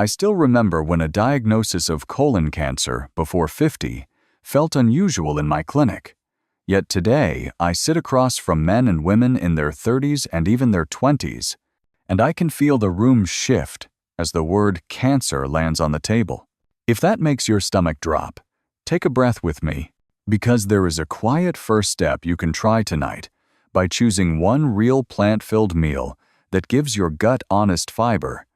I still remember when a diagnosis of colon cancer before 50 felt unusual in my clinic. Yet today, I sit across from men and women in their 30s and even their 20s, and I can feel the room shift as the word cancer lands on the table. If that makes your stomach drop, take a breath with me, because there is a quiet first step you can try tonight by choosing one real plant-filled meal that gives your gut honest fiber,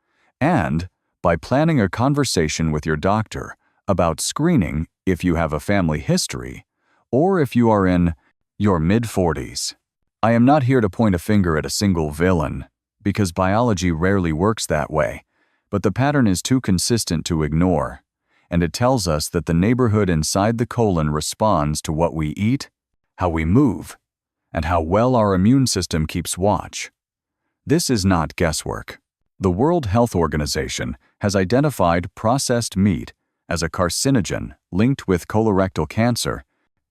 and by planning a conversation with your doctor about screening if you have a family history, or if you are in your mid-40s. I am not here to point a finger at a single villain, because biology rarely works that way, but the pattern is too consistent to ignore, and it tells us that the neighborhood inside the colon responds to what we eat, how we move, and how well our immune system keeps watch. This is not guesswork. The World Health Organization has identified processed meat as a carcinogen linked with colorectal cancer,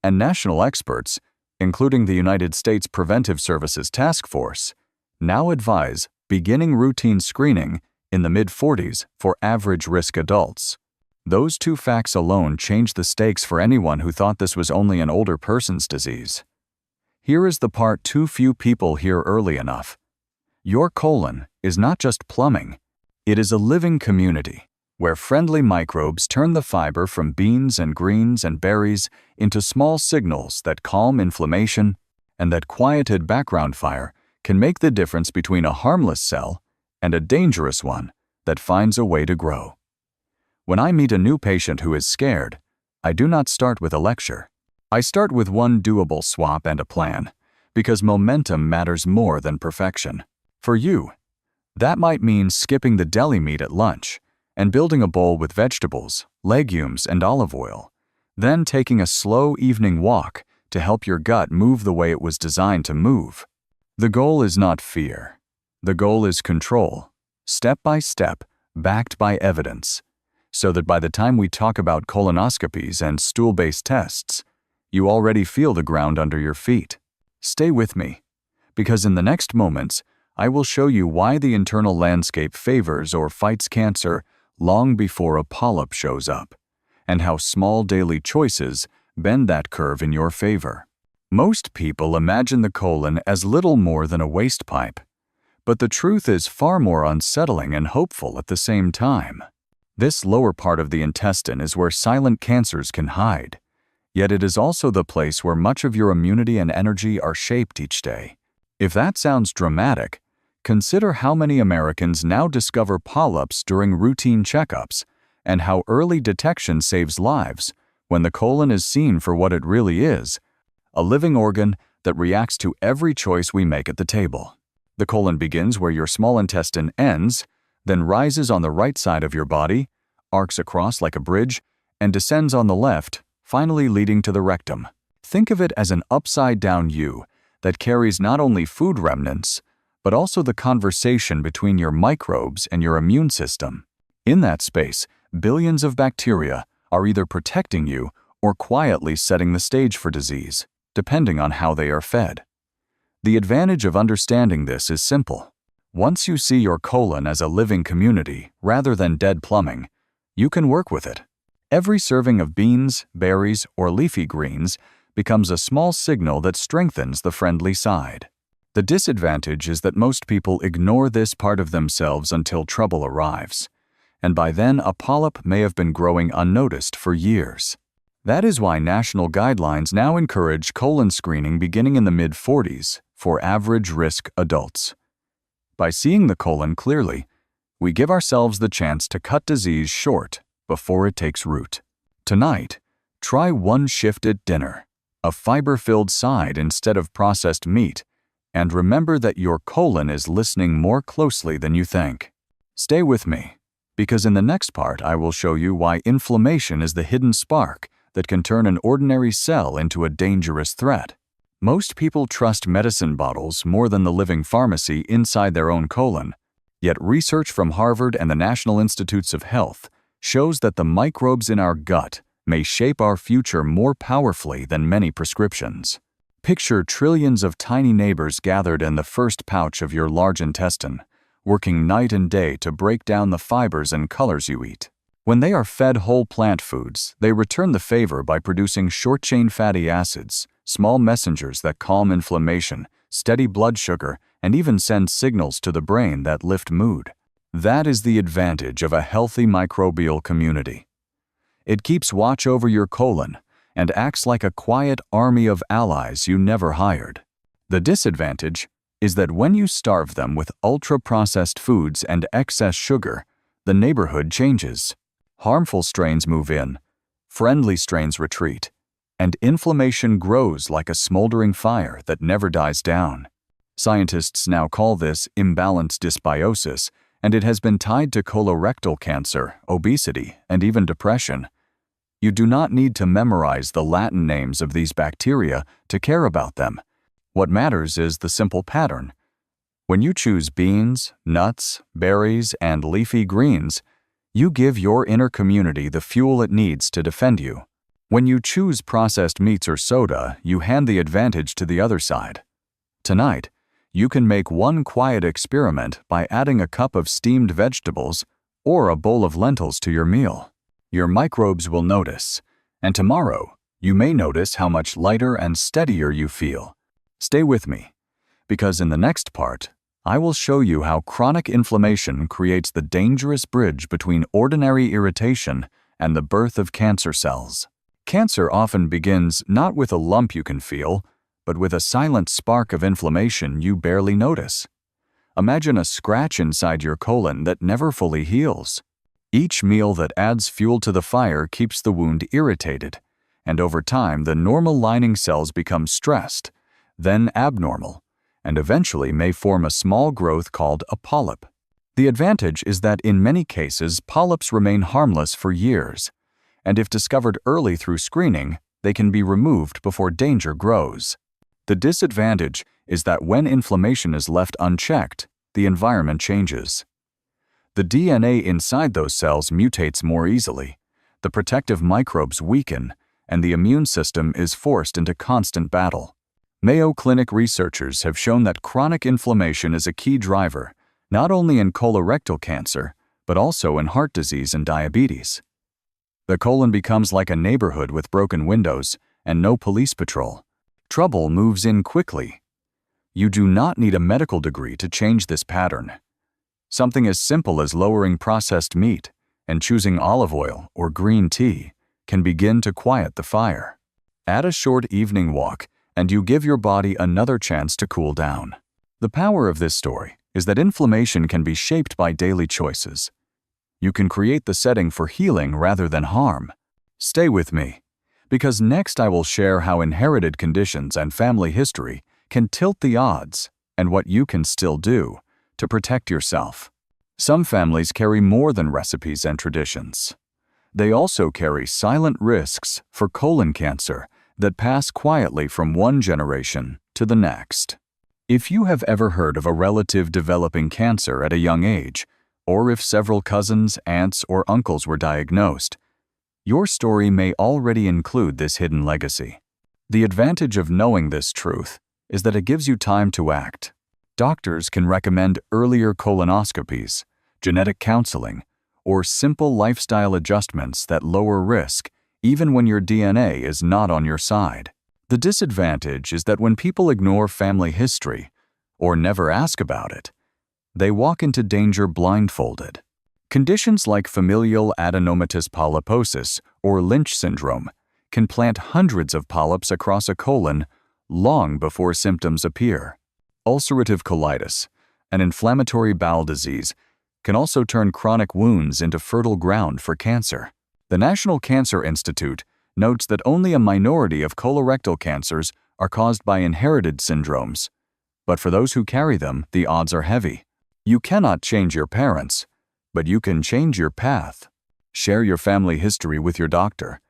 and national experts, including the United States Preventive Services Task Force, now advise beginning routine screening in the mid-40s for average-risk adults. Those two facts alone change the stakes for anyone who thought this was only an older person's disease. Here is the part too few people hear early enough. Your colon is not just plumbing. It is a living community where friendly microbes turn the fiber from beans and greens and berries into small signals that calm inflammation, and that quieted background fire can make the difference between a harmless cell and a dangerous one that finds a way to grow. When I meet a new patient who is scared, I do not start with a lecture. I start with one doable swap and a plan, because momentum matters more than perfection. For you, that might mean skipping the deli meat at lunch and building a bowl with vegetables, legumes, and olive oil, then taking a slow evening walk to help your gut move the way it was designed to move. The goal is not fear. The goal is control, step by step, backed by evidence, so that by the time we talk about colonoscopies and stool-based tests, you already feel the ground under your feet. Stay with me, because in the next moments, I will show you why the internal landscape favors or fights cancer long before a polyp shows up, and how small daily choices bend that curve in your favor. Most people imagine the colon as little more than a waste pipe, but the truth is far more unsettling and hopeful at the same time. This lower part of the intestine is where silent cancers can hide, yet it is also the place where much of your immunity and energy are shaped each day. If that sounds dramatic, consider how many Americans now discover polyps during routine checkups, and how early detection saves lives when the colon is seen for what it really is, a living organ that reacts to every choice we make at the table. The colon begins where your small intestine ends, then rises on the right side of your body, arcs across like a bridge, and descends on the left, finally leading to the rectum. Think of it as an upside-down U that carries not only food remnants, but also the conversation between your microbes and your immune system. In that space, billions of bacteria are either protecting you or quietly setting the stage for disease, depending on how they are fed. The advantage of understanding this is simple. Once you see your colon as a living community rather than dead plumbing, you can work with it. Every serving of beans, berries, or leafy greens becomes a small signal that strengthens the friendly side. The disadvantage is that most people ignore this part of themselves until trouble arrives, and by then a polyp may have been growing unnoticed for years. That is why national guidelines now encourage colon screening beginning in the mid-40s for average-risk adults. By seeing the colon clearly, we give ourselves the chance to cut disease short before it takes root. Tonight, try one shift at dinner, a fiber-filled side instead of processed meat, and remember that your colon is listening more closely than you think. Stay with me, because in the next part I will show you why inflammation is the hidden spark that can turn an ordinary cell into a dangerous threat. Most people trust medicine bottles more than the living pharmacy inside their own colon, yet research from Harvard and the National Institutes of Health shows that the microbes in our gut may shape our future more powerfully than many prescriptions. Picture trillions of tiny neighbors gathered in the first pouch of your large intestine, working night and day to break down the fibers and colors you eat. When they are fed whole plant foods, they return the favor by producing short-chain fatty acids, small messengers that calm inflammation, steady blood sugar, and even send signals to the brain that lift mood. That is the advantage of a healthy microbial community. It keeps watch over your colon and acts like a quiet army of allies you never hired. The disadvantage is that when you starve them with ultra-processed foods and excess sugar, the neighborhood changes. Harmful strains move in, friendly strains retreat, and inflammation grows like a smoldering fire that never dies down. Scientists now call this imbalance dysbiosis, and it has been tied to colorectal cancer, obesity, and even depression. You do not need to memorize the Latin names of these bacteria to care about them. What matters is the simple pattern. When you choose beans, nuts, berries, and leafy greens, you give your inner community the fuel it needs to defend you. When you choose processed meats or soda, you hand the advantage to the other side. Tonight, you can make one quiet experiment by adding a cup of steamed vegetables or a bowl of lentils to your meal. Your microbes will notice, and tomorrow, you may notice how much lighter and steadier you feel. Stay with me, because in the next part, I will show you how chronic inflammation creates the dangerous bridge between ordinary irritation and the birth of cancer cells. Cancer often begins not with a lump you can feel, but with a silent spark of inflammation you barely notice. Imagine a scratch inside your colon that never fully heals. Each meal that adds fuel to the fire keeps the wound irritated, and over time the normal lining cells become stressed, then abnormal, and eventually may form a small growth called a polyp. The advantage is that in many cases, polyps remain harmless for years, and if discovered early through screening, they can be removed before danger grows. The disadvantage is that when inflammation is left unchecked, the environment changes. The DNA inside those cells mutates more easily, the protective microbes weaken, and the immune system is forced into constant battle. Mayo Clinic researchers have shown that chronic inflammation is a key driver, not only in colorectal cancer, but also in heart disease and diabetes. The colon becomes like a neighborhood with broken windows and no police patrol. Trouble moves in quickly. You do not need a medical degree to change this pattern. Something as simple as lowering processed meat and choosing olive oil or green tea can begin to quiet the fire. Add a short evening walk, and you give your body another chance to cool down. The power of this story is that inflammation can be shaped by daily choices. You can create the setting for healing rather than harm. Stay with me, because next I will share how inherited conditions and family history can tilt the odds and what you can still do to protect yourself. Some families carry more than recipes and traditions. They also carry silent risks for colon cancer that pass quietly from one generation to the next. If you have ever heard of a relative developing cancer at a young age, or if several cousins, aunts, or uncles were diagnosed, your story may already include this hidden legacy. The advantage of knowing this truth is that it gives you time to act. Doctors can recommend earlier colonoscopies, genetic counseling, or simple lifestyle adjustments that lower risk even when your DNA is not on your side. The disadvantage is that when people ignore family history or never ask about it, they walk into danger blindfolded. Conditions like familial adenomatous polyposis or Lynch syndrome can plant hundreds of polyps across a colon long before symptoms appear. Ulcerative colitis, an inflammatory bowel disease, can also turn chronic wounds into fertile ground for cancer. The National Cancer Institute notes that only a minority of colorectal cancers are caused by inherited syndromes, but for those who carry them, the odds are heavy. You cannot change your parents, but you can change your path. Share your family history with your doctor.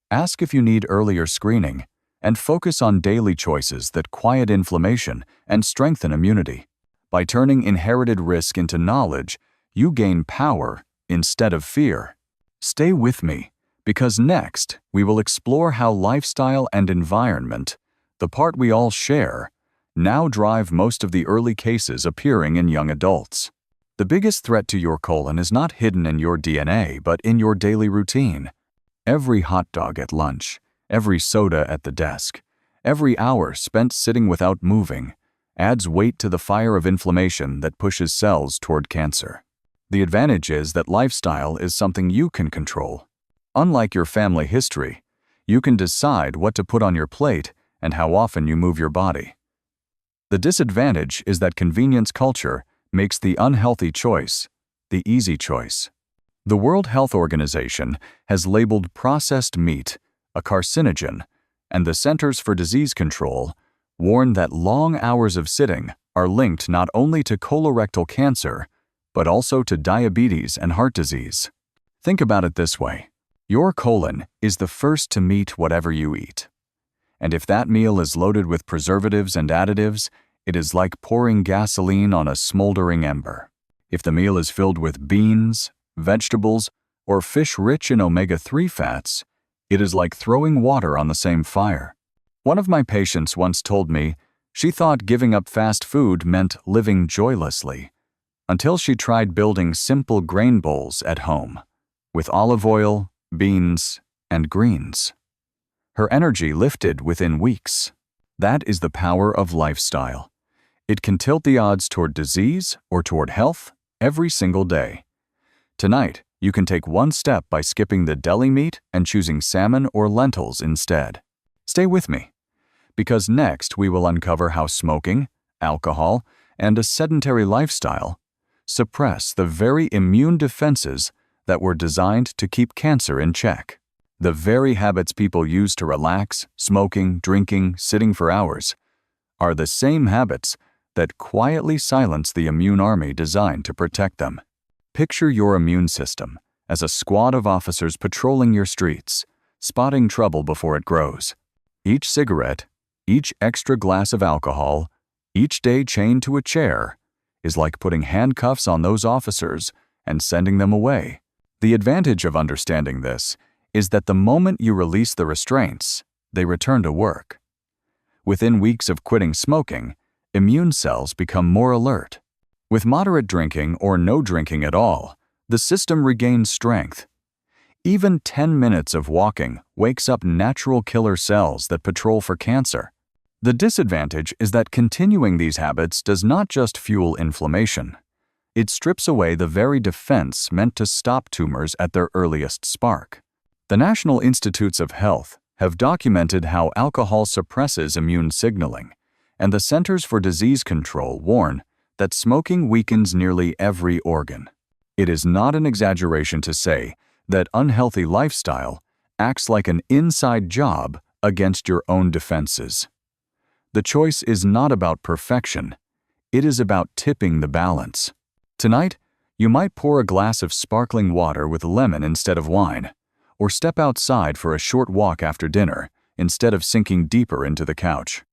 Ask if you need earlier screening, and focus on daily choices that quiet inflammation and strengthen immunity. By turning inherited risk into knowledge, you gain power instead of fear. Stay with me, because next we will explore how lifestyle and environment, the part we all share, now drive most of the early cases appearing in young adults. The biggest threat to your colon is not hidden in your DNA, but in your daily routine. Every hot dog at lunch, every soda at the desk, every hour spent sitting without moving adds weight to the fire of inflammation that pushes cells toward cancer. The advantage is that lifestyle is something you can control. Unlike your family history, you can decide what to put on your plate and how often you move your body. The disadvantage is that convenience culture makes the unhealthy choice the easy choice. The World Health Organization has labeled processed meat a carcinogen, and the Centers for Disease Control warn that long hours of sitting are linked not only to colorectal cancer, but also to diabetes and heart disease. Think about it this way. Your colon is the first to meet whatever you eat. And if that meal is loaded with preservatives and additives, it is like pouring gasoline on a smoldering ember. If the meal is filled with beans, vegetables, or fish rich in omega-3 fats, it is like throwing water on the same fire. One of my patients once told me she thought giving up fast food meant living joylessly, until she tried building simple grain bowls at home, with olive oil, beans, and greens. Her energy lifted within weeks. That is the power of lifestyle. It can tilt the odds toward disease or toward health every single day. Tonight, you can take one step by skipping the deli meat and choosing salmon or lentils instead. Stay with me, because next we will uncover how smoking, alcohol, and a sedentary lifestyle suppress the very immune defenses that were designed to keep cancer in check. The very habits people use to relax, smoking, drinking, sitting for hours, are the same habits that quietly silence the immune army designed to protect them. Picture your immune system as a squad of officers patrolling your streets, spotting trouble before it grows. Each cigarette, each extra glass of alcohol, each day chained to a chair, is like putting handcuffs on those officers and sending them away. The advantage of understanding this is that the moment you release the restraints, they return to work. Within weeks of quitting smoking, immune cells become more alert. With moderate drinking or no drinking at all, the system regains strength. Even 10 minutes of walking wakes up natural killer cells that patrol for cancer. The disadvantage is that continuing these habits does not just fuel inflammation. It strips away the very defense meant to stop tumors at their earliest spark. The National Institutes of Health have documented how alcohol suppresses immune signaling, and the Centers for Disease Control warn that smoking weakens nearly every organ. It is not an exaggeration to say that unhealthy lifestyle acts like an inside job against your own defenses. The choice is not about perfection. It is about tipping the balance. Tonight, you might pour a glass of sparkling water with lemon instead of wine, or step outside for a short walk after dinner instead of sinking deeper into the couch.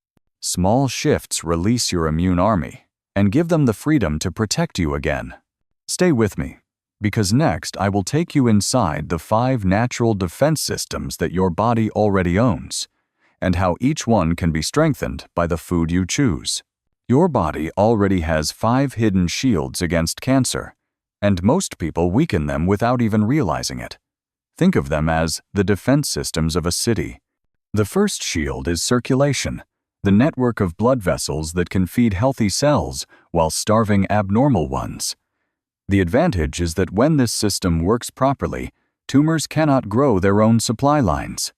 Small shifts release your immune army and give them the freedom to protect you again. Stay with me, because next I will take you inside the 5 natural defense systems that your body already owns, and how each one can be strengthened by the food you choose. Your body already has 5 hidden shields against cancer, and most people weaken them without even realizing it. Think of them as the defense systems of a city. The first shield is circulation, the network of blood vessels that can feed healthy cells while starving abnormal ones. The advantage is that when this system works properly, tumors cannot grow their own supply lines.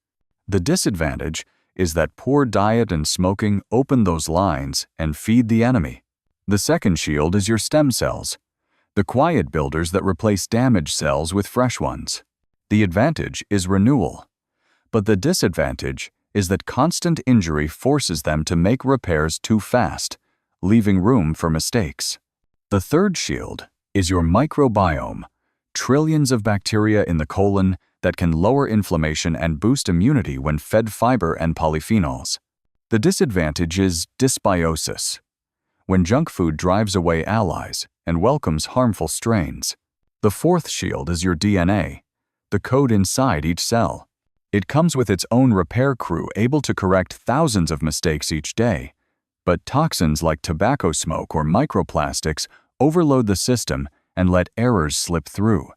The disadvantage is that poor diet and smoking open those lines and feed the enemy. The second shield is your stem cells, the quiet builders that replace damaged cells with fresh ones. The advantage is renewal, but the disadvantage is that constant injury forces them to make repairs too fast, leaving room for mistakes. The third shield is your microbiome, trillions of bacteria in the colon that can lower inflammation and boost immunity when fed fiber and polyphenols. The disadvantage is dysbiosis, when junk food drives away allies and welcomes harmful strains. The fourth shield is your DNA, the code inside each cell. It comes with its own repair crew able to correct thousands of mistakes each day, but toxins like tobacco smoke or microplastics overload the system and let errors slip through.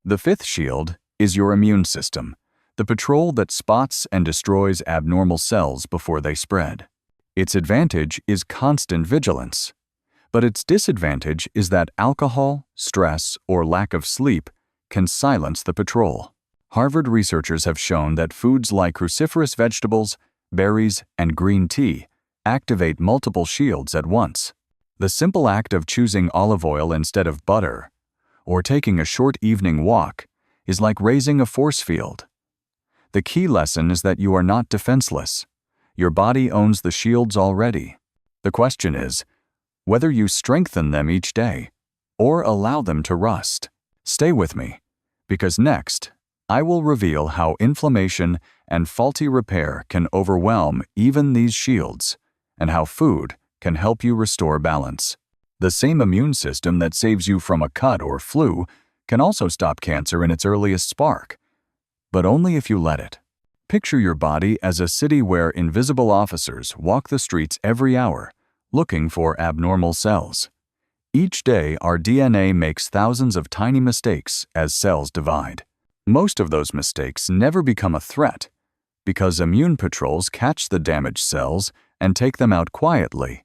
The fifth shield is your immune system, the patrol that spots and destroys abnormal cells before they spread. Its advantage is constant vigilance, but its disadvantage is that alcohol, stress, or lack of sleep can silence the patrol. Harvard researchers have shown that foods like cruciferous vegetables, berries, and green tea activate multiple shields at once. The simple act of choosing olive oil instead of butter, or taking a short evening walk, is like raising a force field. The key lesson is that you are not defenseless. Your body owns the shields already. The question is whether you strengthen them each day or allow them to rust. Stay with me, because next, I will reveal how inflammation and faulty repair can overwhelm even these shields, and how food can help you restore balance. The same immune system that saves you from a cut or flu can also stop cancer in its earliest spark, but only if you let it. Picture your body as a city where invisible officers walk the streets every hour, looking for abnormal cells. Each day, our DNA makes thousands of tiny mistakes as cells divide. Most of those mistakes never become a threat, because immune patrols catch the damaged cells and take them out quietly.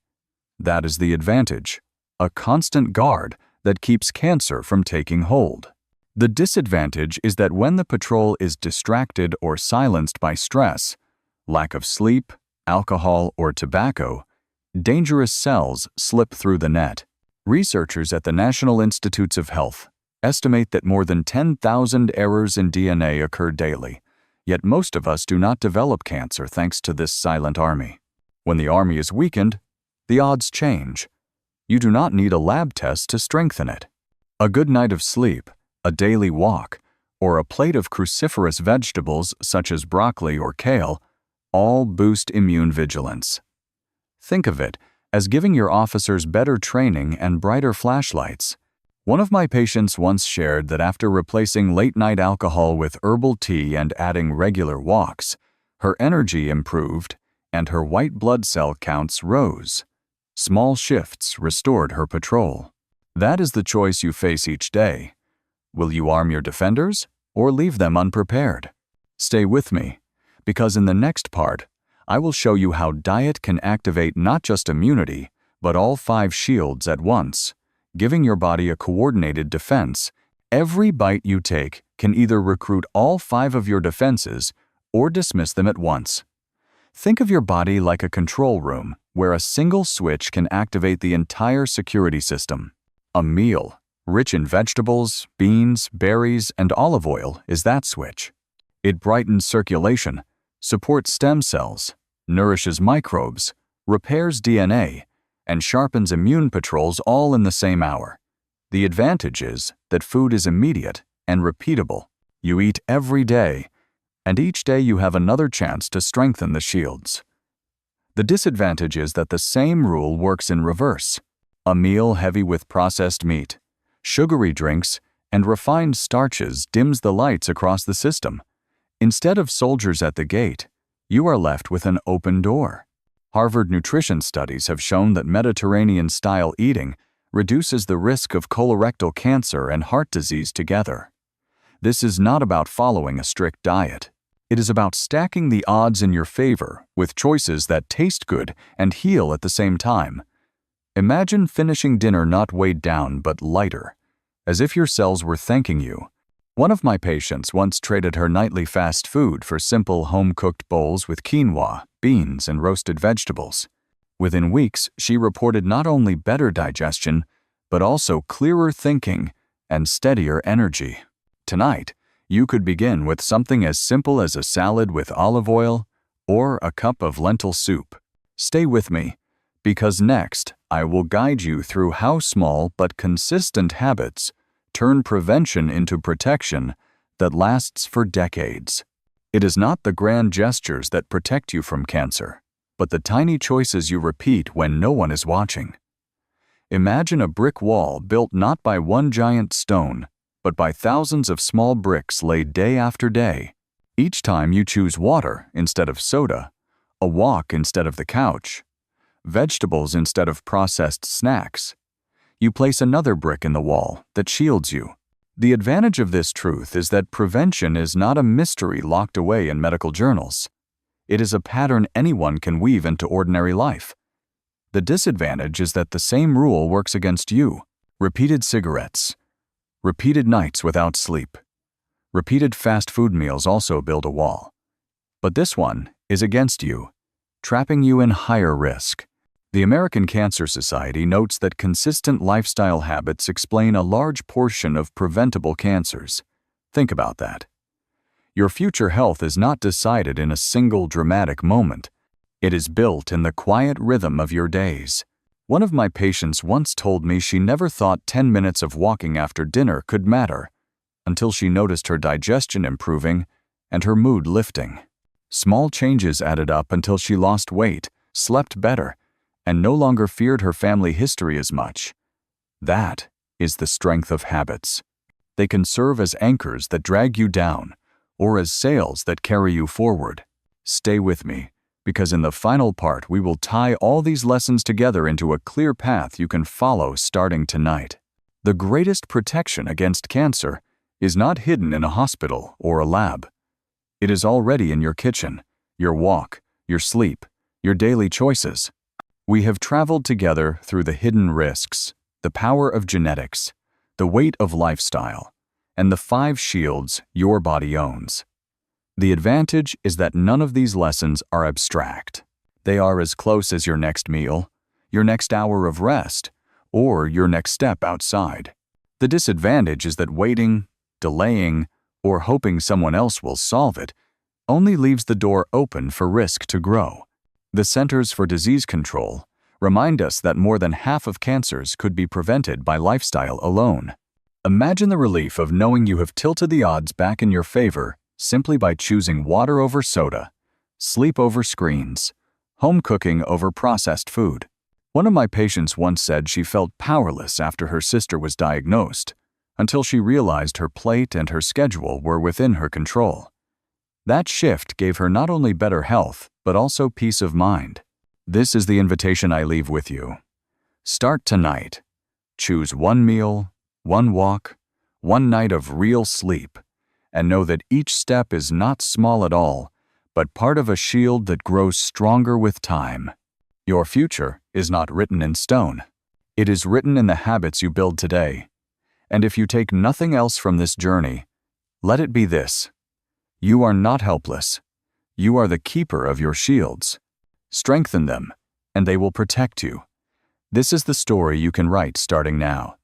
That is the advantage, a constant guard that keeps cancer from taking hold. The disadvantage is that when the patrol is distracted or silenced by stress, lack of sleep, alcohol, or tobacco, dangerous cells slip through the net. Researchers at the National Institutes of Health estimate that more than 10,000 errors in DNA occur daily, yet most of us do not develop cancer thanks to this silent army. When the army is weakened, the odds change. You do not need a lab test to strengthen it. A good night of sleep, a daily walk, or a plate of cruciferous vegetables such as broccoli or kale all boost immune vigilance. Think of it as giving your officers better training and brighter flashlights. One of my patients once shared that after replacing late-night alcohol with herbal tea and adding regular walks, her energy improved and her white blood cell counts rose. Small shifts restored her patrol. That is the choice you face each day. Will you arm your defenders or leave them unprepared? Stay with me, because in the next part, I will show you how diet can activate not just immunity, but all 5 shields at once, giving your body a coordinated defense. Every bite you take can either recruit all 5 of your defenses or dismiss them at once. Think of your body like a control room where a single switch can activate the entire security system. A meal, rich in vegetables, beans, berries, and olive oil, is that switch. It brightens circulation, supports stem cells, nourishes microbes, repairs DNA, and sharpens immune patrols all in the same hour. The advantage is that food is immediate and repeatable. You eat every day, and each day you have another chance to strengthen the shields. The disadvantage is that the same rule works in reverse. A meal heavy with processed meat, sugary drinks, and refined starches dims the lights across the system. Instead of soldiers at the gate, you are left with an open door. Harvard nutrition studies have shown that Mediterranean-style eating reduces the risk of colorectal cancer and heart disease together. This is not about following a strict diet. It is about stacking the odds in your favor with choices that taste good and heal at the same time. Imagine finishing dinner not weighed down but lighter, as if your cells were thanking you. One of my patients once traded her nightly fast food for simple home-cooked bowls with quinoa, beans, and roasted vegetables. Within weeks, she reported not only better digestion, but also clearer thinking and steadier energy. Tonight, you could begin with something as simple as a salad with olive oil or a cup of lentil soup. Stay with me, because next, I will guide you through how small but consistent habits turn prevention into protection that lasts for decades. It is not the grand gestures that protect you from cancer, but the tiny choices you repeat when no one is watching. Imagine a brick wall built not by one giant stone, but by thousands of small bricks laid day after day. Each time you choose water instead of soda, a walk instead of the couch, vegetables instead of processed snacks, you place another brick in the wall that shields you. The advantage of this truth is that prevention is not a mystery locked away in medical journals. It is a pattern anyone can weave into ordinary life. The disadvantage is that the same rule works against you. Repeated cigarettes, repeated nights without sleep, repeated fast food meals also build a wall. But this one is against you, trapping you in higher risk. The American Cancer Society notes that consistent lifestyle habits explain a large portion of preventable cancers. Think about that. Your future health is not decided in a single dramatic moment. It is built in the quiet rhythm of your days. One of my patients once told me she never thought 10 minutes of walking after dinner could matter, until she noticed her digestion improving and her mood lifting. Small changes added up until she lost weight, slept better, and no longer feared her family history as much. That is the strength of habits. They can serve as anchors that drag you down, or as sails that carry you forward. Stay with me, because in the final part we will tie all these lessons together into a clear path you can follow starting tonight. The greatest protection against cancer is not hidden in a hospital or a lab. It is already in your kitchen, your walk, your sleep, your daily choices. We have traveled together through the hidden risks, the power of genetics, the weight of lifestyle, and the 5 shields your body owns. The advantage is that none of these lessons are abstract. They are as close as your next meal, your next hour of rest, or your next step outside. The disadvantage is that waiting, delaying, or hoping someone else will solve it only leaves the door open for risk to grow. The Centers for Disease Control remind us that more than half of cancers could be prevented by lifestyle alone. Imagine the relief of knowing you have tilted the odds back in your favor simply by choosing water over soda, sleep over screens, home cooking over processed food. One of my patients once said she felt powerless after her sister was diagnosed, until she realized her plate and her schedule were within her control. That shift gave her not only better health, but also peace of mind. This is the invitation I leave with you. Start tonight. Choose one meal, one walk, one night of real sleep, and know that each step is not small at all, but part of a shield that grows stronger with time. Your future is not written in stone. It is written in the habits you build today. And if you take nothing else from this journey, let it be this: you are not helpless. You are the keeper of your shields. Strengthen them, and they will protect you. This is the story you can write starting now.